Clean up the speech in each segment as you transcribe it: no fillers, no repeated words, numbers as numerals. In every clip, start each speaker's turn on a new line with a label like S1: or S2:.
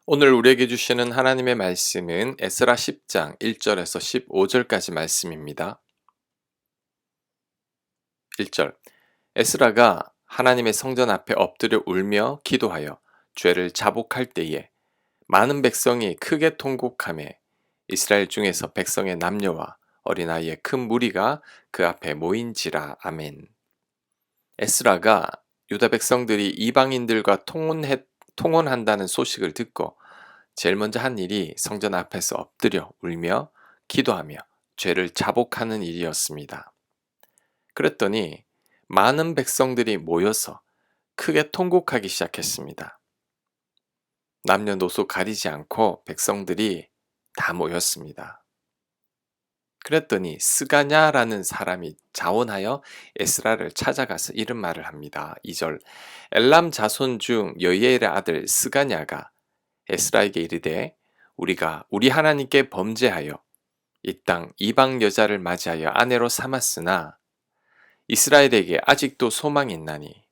S1: 오늘 우리에게 주시는 하나님의 말씀은 에스라 10장 1절에서 15절까지 말씀입니다. 1절. 에스라가 하나님의 성전 앞에 엎드려 울며 기도하여 죄를 자복할 때에 많은 백성이 크게 통곡하매 이스라엘 중에서 백성의 남녀와 어린아이의 큰 무리가 그 앞에 모인지라. 아멘. 에스라가 유다 백성들이 이방인들과 통혼한다는 소식을 듣고 제일 먼저 한 일이 성전 앞에서 엎드려 울며 기도하며 죄를 자복하는 일이었습니다. 그랬더니 많은 백성들이 모여서 크게 통곡하기 시작했습니다. 남녀노소 가리지 않고 백성들이 다 모였습니다. 그랬더니 스가냐라는 사람이 자원하여 에스라를 찾아가서 이런 말을 합니다. 2절. 엘람 자손 중 여이엘의 아들 스가냐가 에스라에게 이르되 우리가 우리 하나님께 범죄하여 이 땅 이방 여자를 맞이하여 아내로 삼았으나 이스라엘에게 아직도 소망이 있나니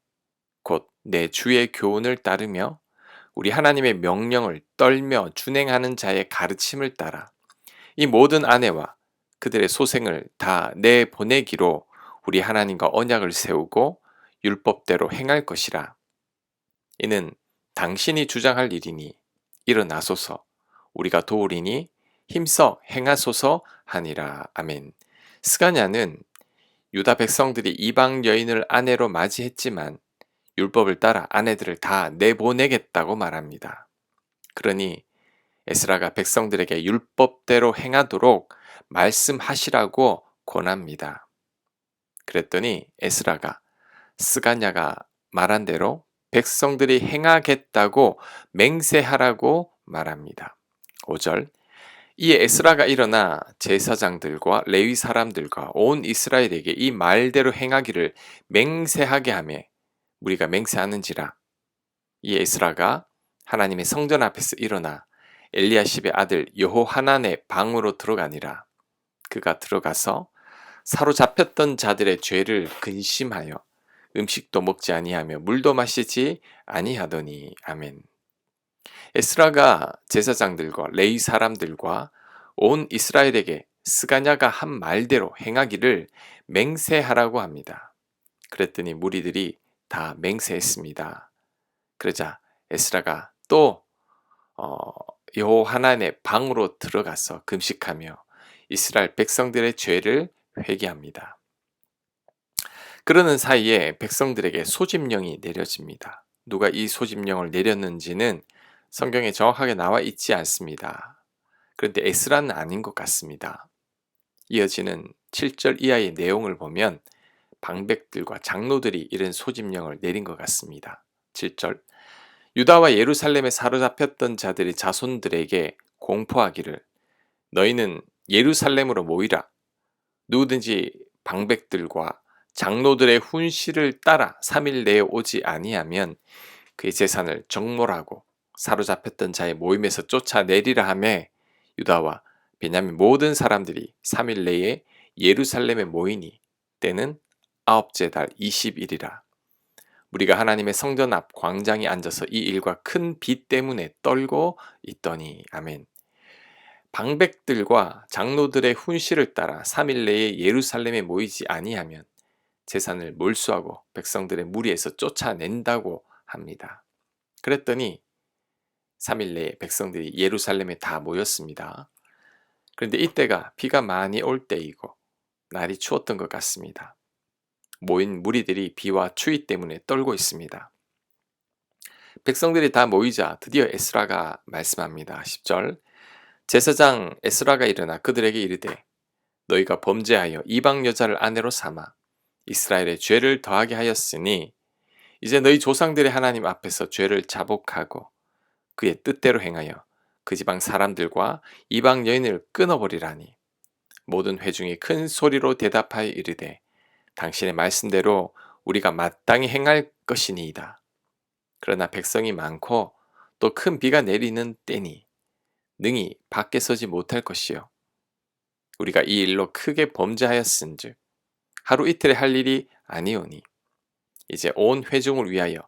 S1: 곧 내 주의 교훈을 따르며 우리 하나님의 명령을 떨며 준행하는 자의 가르침을 따라 이 모든 아내와 그들의 소생을 다 내보내기로 우리 하나님과 언약을 세우고 율법대로 행할 것이라. 이는 당신이 주장할 일이니 일어나소서 우리가 도우리니 힘써 행하소서 하니라. 아멘. 스가냐는 유다 백성들이 이방 여인을 아내로 맞이했지만 율법을 따라 아내들을 다 내보내겠다고 말합니다. 그러니 에스라가 백성들에게 율법대로 행하도록 말씀하시라고 권합니다. 그랬더니 에스라가 스가냐가 말한 대로 백성들이 행하겠다고 맹세하라고 말합니다. 5절. 이에 에스라가 일어나 제사장들과 레위 사람들과 온 이스라엘에게 이 말대로 행하기를 맹세하게 하며 우리가 맹세하는지라. 이 에스라가 하나님의 성전 앞에서 일어나 엘리야십의 아들 여호하난의 방으로 들어가니라. 그가 들어가서 사로잡혔던 자들의 죄를 근심하여 음식도 먹지 아니하며 물도 마시지 아니하더니. 아멘. 에스라가 제사장들과 레위 사람들과 온 이스라엘에게 스가냐가 한 말대로 행하기를 맹세하라고 합니다. 그랬더니 무리들이 다 맹세했습니다. 그러자 에스라가 또 여호하난의 방으로 들어가서 금식하며 이스라엘 백성들의 죄를 회개합니다. 그러는 사이에 백성들에게 소집령이 내려집니다. 누가 이 소집령을 내렸는지는 성경에 정확하게 나와 있지 않습니다. 그런데 에스라는 아닌 것 같습니다. 이어지는 7절 이하의 내용을 보면 방백들과 장로들이 이런 소집령을 내린 것 같습니다. 7절. 유다와 예루살렘에 사로잡혔던 자들이 자손들에게 공포하기를 너희는 예루살렘으로 모이라. 누구든지 방백들과 장로들의 훈시를 따라 3일 내에 오지 아니하면 그의 재산을 정몰하고 사로잡혔던 자의 모임에서 쫓아내리라 하며 유다와 베냐민 모든 사람들이 3일 내에 예루살렘에 모이니 때는 아홉째 달 20일이라. 우리가 하나님의 성전 앞 광장에 앉아서 이 일과 큰 비 때문에 떨고 있더니. 아멘. 방백들과 장로들의 훈시를 따라 3일 내에 예루살렘에 모이지 아니하면 재산을 몰수하고 백성들의 무리에서 쫓아낸다고 합니다. 그랬더니 3일 내에 백성들이 예루살렘에 다 모였습니다. 그런데 이때가 비가 많이 올 때이고 날이 추웠던 것 같습니다. 모인 무리들이 비와 추위 때문에 떨고 있습니다. 백성들이 다 모이자 드디어 에스라가 말씀합니다. 10절. 제사장 에스라가 일어나 그들에게 이르되 너희가 범죄하여 이방 여자를 아내로 삼아 이스라엘의 죄를 더하게 하였으니 이제 너희 조상들의 하나님 앞에서 죄를 자복하고 그의 뜻대로 행하여 그 지방 사람들과 이방 여인을 끊어버리라니. 모든 회중이 큰 소리로 대답하여 이르되 당신의 말씀대로 우리가 마땅히 행할 것이니이다. 그러나 백성이 많고 또 큰 비가 내리는 때니 능히 밖에 서지 못할 것이요 우리가 이 일로 크게 범죄하였은즉 하루 이틀에 할 일이 아니오니 이제 온 회중을 위하여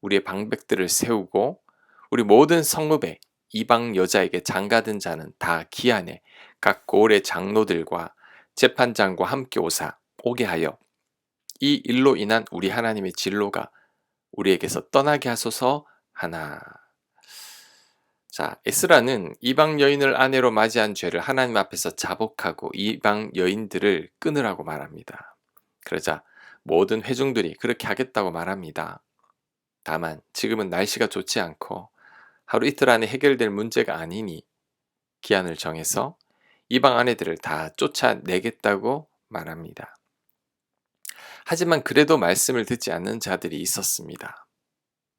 S1: 우리의 방백들을 세우고 우리 모든 성읍에 이방 여자에게 장가든 자는 다 기한에 각 고을의 장로들과 재판장과 함께 오게 하여 이 일로 인한 우리 하나님의 진로가 우리에게서 떠나게 하소서 하나. 자, 에스라는 이방 여인을 아내로 맞이한 죄를 하나님 앞에서 자복하고 이방 여인들을 끊으라고 말합니다. 그러자 모든 회중들이 그렇게 하겠다고 말합니다. 다만 지금은 날씨가 좋지 않고 하루 이틀 안에 해결될 문제가 아니니 기한을 정해서 이방 아내들을 다 쫓아내겠다고 말합니다. 하지만 그래도 말씀을 듣지 않는 자들이 있었습니다.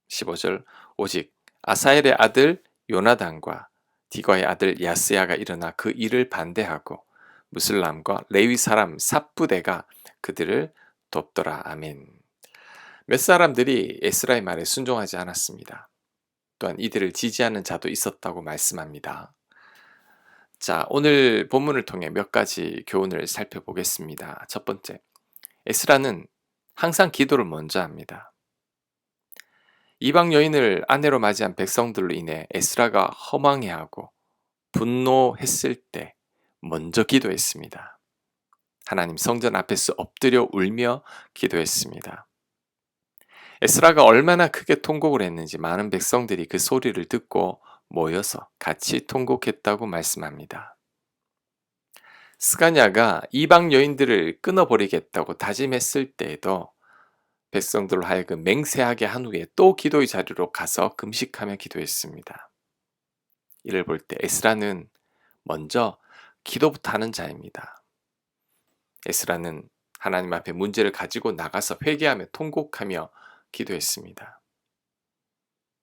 S1: 15절 오직 아사엘의 아들 요나단과 디과의 아들 야스야가 일어나 그 일을 반대하고 무슬람과 레위 사람 삽부대가 그들을 돕더라. 아멘. 몇 사람들이 에스라의 말에 순종하지 않았습니다. 또한 이들을 지지하는 자도 있었다고 말씀합니다. 자, 오늘 본문을 통해 몇 가지 교훈을 살펴보겠습니다. 첫 번째, 에스라는 항상 기도를 먼저 합니다. 이방 여인을 아내로 맞이한 백성들로 인해 에스라가 허망해하고 분노했을 때 먼저 기도했습니다. 하나님 성전 앞에서 엎드려 울며 기도했습니다. 에스라가 얼마나 크게 통곡을 했는지 많은 백성들이 그 소리를 듣고 모여서 같이 통곡했다고 말씀합니다. 스가냐가 이방 여인들을 끊어버리겠다고 다짐했을 때에도 백성들로 하여금 맹세하게 한 후에 또 기도의 자리로 가서 금식하며 기도했습니다. 이를 볼 때 에스라는 먼저 기도부터 하는 자입니다. 에스라는 하나님 앞에 문제를 가지고 나가서 회개하며 통곡하며 기도했습니다.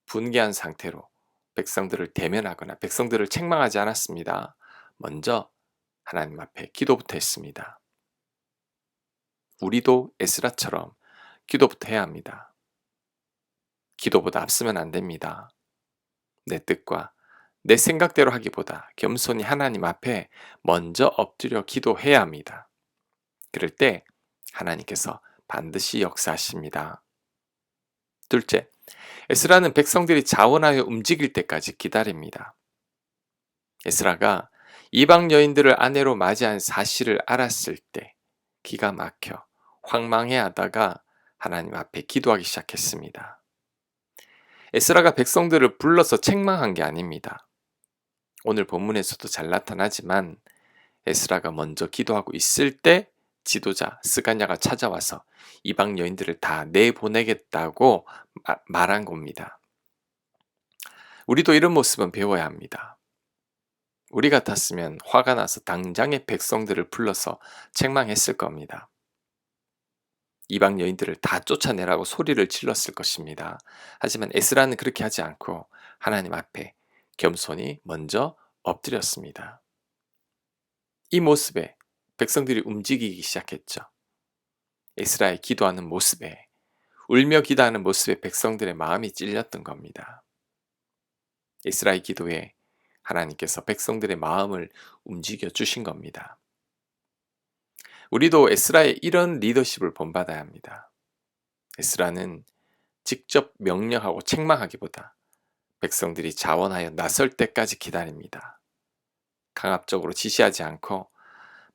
S1: 분개한 상태로 백성들을 대면하거나 백성들을 책망하지 않았습니다. 먼저 하나님 앞에 기도부터 했습니다. 우리도 에스라처럼 기도부터 해야 합니다. 기도보다 앞서면 안 됩니다. 내 뜻과 내 생각대로 하기보다 겸손히 하나님 앞에 먼저 엎드려 기도해야 합니다. 그럴 때 하나님께서 반드시 역사하십니다. 둘째, 에스라는 백성들이 자원하여 움직일 때까지 기다립니다. 에스라가 이방 여인들을 아내로 맞이한 사실을 알았을 때 기가 막혀 황망해하다가 하나님 앞에 기도하기 시작했습니다. 에스라가 백성들을 불러서 책망한 게 아닙니다. 오늘 본문에서도 잘 나타나지만 에스라가 먼저 기도하고 있을 때 지도자 스가냐가 찾아와서 이방 여인들을 다 내보내겠다고 말한 겁니다. 우리도 이런 모습은 배워야 합니다. 우리 같았으면 화가 나서 당장에 백성들을 불러서 책망했을 겁니다. 이방 여인들을 다 쫓아내라고 소리를 질렀을 것입니다. 하지만 에스라는 그렇게 하지 않고 하나님 앞에 겸손히 먼저 엎드렸습니다. 이 모습에 백성들이 움직이기 시작했죠. 에스라의 기도하는 모습에, 울며 기도하는 모습에 백성들의 마음이 찔렸던 겁니다. 에스라의 기도에 하나님께서 백성들의 마음을 움직여 주신 겁니다. 우리도 에스라의 이런 리더십을 본받아야 합니다. 에스라는 직접 명령하고 책망하기보다 백성들이 자원하여 나설 때까지 기다립니다. 강압적으로 지시하지 않고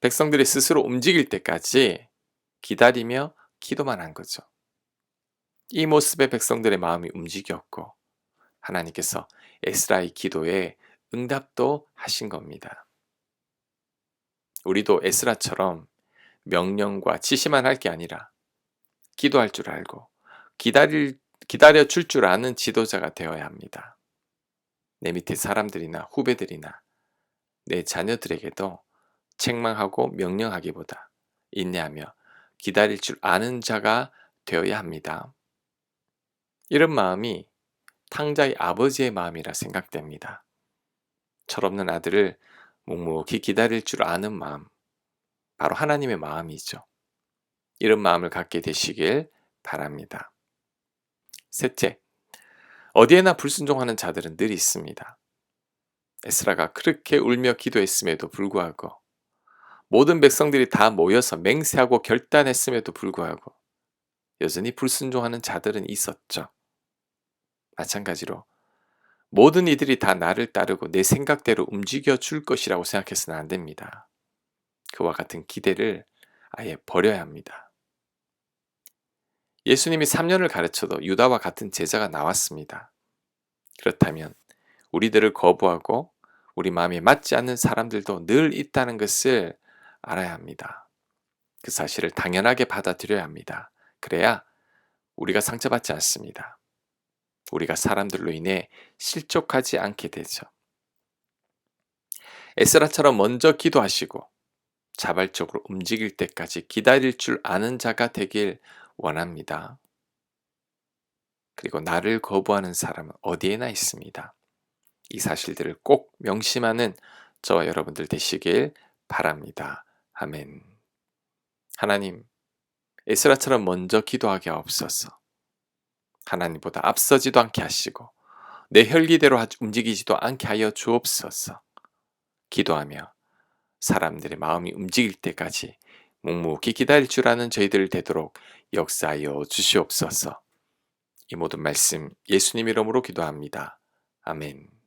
S1: 백성들이 스스로 움직일 때까지 기다리며 기도만 한 거죠. 이 모습에 백성들의 마음이 움직였고 하나님께서 에스라의 기도에 응답도 하신 겁니다. 우리도 에스라처럼 명령과 지시만 할 게 아니라 기도할 줄 알고 기다려 줄 줄 아는 지도자가 되어야 합니다. 내 밑에 사람들이나 후배들이나 내 자녀들에게도 책망하고 명령하기보다 인내하며 기다릴 줄 아는 자가 되어야 합니다. 이런 마음이 탕자의 아버지의 마음이라 생각됩니다. 철없는 아들을 묵묵히 기다릴 줄 아는 마음, 바로 하나님의 마음이죠. 이런 마음을 갖게 되시길 바랍니다. 셋째, 어디에나 불순종하는 자들은 늘 있습니다. 에스라가 그렇게 울며 기도했음에도 불구하고 모든 백성들이 다 모여서 맹세하고 결단했음에도 불구하고 여전히 불순종하는 자들은 있었죠. 마찬가지로 모든 이들이 다 나를 따르고 내 생각대로 움직여 줄 것이라고 생각해서는 안 됩니다. 그와 같은 기대를 아예 버려야 합니다. 예수님이 3년을 가르쳐도 유다와 같은 제자가 나왔습니다. 그렇다면 우리들을 거부하고 우리 마음에 맞지 않는 사람들도 늘 있다는 것을 알아야 합니다. 그 사실을 당연하게 받아들여야 합니다. 그래야 우리가 상처받지 않습니다. 우리가 사람들로 인해 실족하지 않게 되죠. 에스라처럼 먼저 기도하시고 자발적으로 움직일 때까지 기다릴 줄 아는 자가 되길 원합니다. 그리고 나를 거부하는 사람은 어디에나 있습니다. 이 사실들을 꼭 명심하는 저와 여러분들 되시길 바랍니다. 아멘. 하나님, 에스라처럼 먼저 기도하게 하옵소서. 하나님보다 앞서지도 않게 하시고 내 혈기대로 움직이지도 않게 하여 주옵소서. 기도하며 사람들의 마음이 움직일 때까지 묵묵히 기다릴 줄 아는 저희들 되도록 역사하여 주시옵소서. 이 모든 말씀 예수님 이름으로 기도합니다. 아멘.